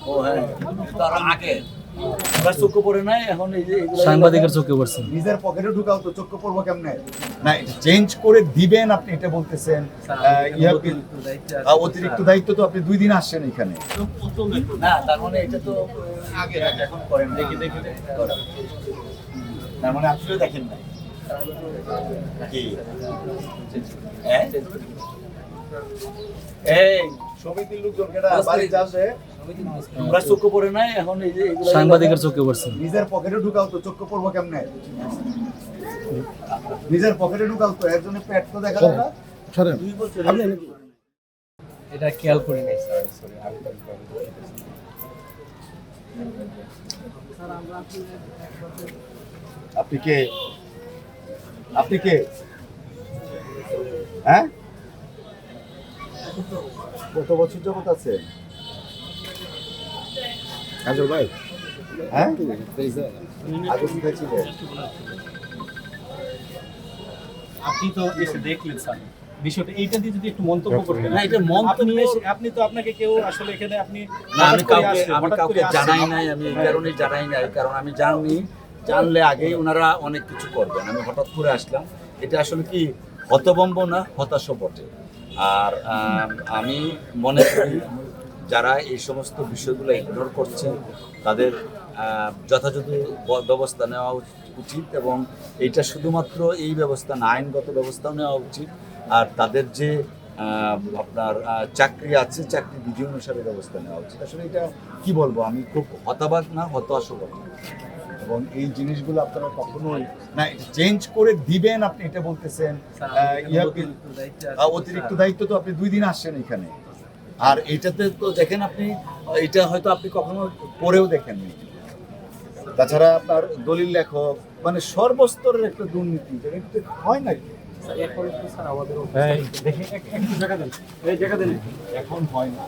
ও হ্যাঁ, তার আগে আমরা চোখে পড়ে নাই, এখন এই যে সাংবাদিকের চোখে পড়ছে। নিজের পকেটে ঢুকাও তো চোখে পড়বো কেমনে? না চেঞ্জ করে দিবেন আপনি, এটা বলতেছেন। অতিরিক্ত দায়িত্ব তো আপনি 2 দিন আসছেন এখানে। না, তার মানে এটা তো আগে এখন করেন দেখি দেখি তার মানে আপনিও দেখেন না কি হ্যাঁ এই সমিতির লোকজন কেডা বাড়ি যাচ্ছে, আমরা চোখে পড়ে নাই, এখন এই যে সাংবাদিকের চোখে পড়ছে। নিজের পকেটে ঢুকাও তো চোখে পড়বো কেমনে? নিজের পকেটে ঢুকাও তো, এর জন্য পেট তো দেখা যায় না। এটা খেয়াল করি নাই স্যার, সরি আমি তো আপনি কে? আপনি কে? হ্যাঁ, কত বছর যাবত আছে? কাজল ভাই, হ্যাঁ আগে কোথায় ছিলেন? আপনি তো এসে দেখলেন স্যার বিষয়টা, এইটা দিয়ে যদি একটু মন্তব্য করতেন। না, এটা মন্তব্য আপনি তো আপনাকে কেউ আসলে এখানে আপনি না, আমি হঠাৎ করে কাউকে আসছেন। জানাই নাই, আমি এই কারণেই জানাই নাই, কারণ আমি জানলে আগেই ওনারা অনেক কিছু করবেন। আমি হঠাৎ করে আসলাম, এটা আসলে কি হতভম্ব না হতাশও বটে। আর আমি মনে করি যারা এই সমস্ত বিষয়গুলো ইগনোর করছেন তাদের যথাযথ ব্যবস্থা নেওয়া উচিত, এবং এইটা শুধুমাত্র এই ব্যবস্থা না, আইনগত ব্যবস্থাও নেওয়া উচিত। আর তাদের যে আপনার চাকরি আছে, চাকরি বিধি অনুসারে ব্যবস্থা নেওয়া উচিত। আসলে এটা কি বলবো, আমি খুব হতাবাক না হতাশও বটে। এবং এই জিনিসগুলো আপনারা কখনোই না চেঞ্জ করে দিবেন আপনি, এটা বলতেছেন। অতিরিক্ত দায়িত্ব তো আপনি 2 দিন আসছেন এখানে। আর এইটাতে তো দেখেন আপনি, এটা হয়তো আপনি কখনো পরেও দেখেননি। তাছাড়া আপনার দলিল লেখক, মানে সর্বস্তরের একটা দুর্নীতি, এটা হয় নাকি? দেখি একটু জায়গা দেন, এই জায়গা দেন। এখন হয় না।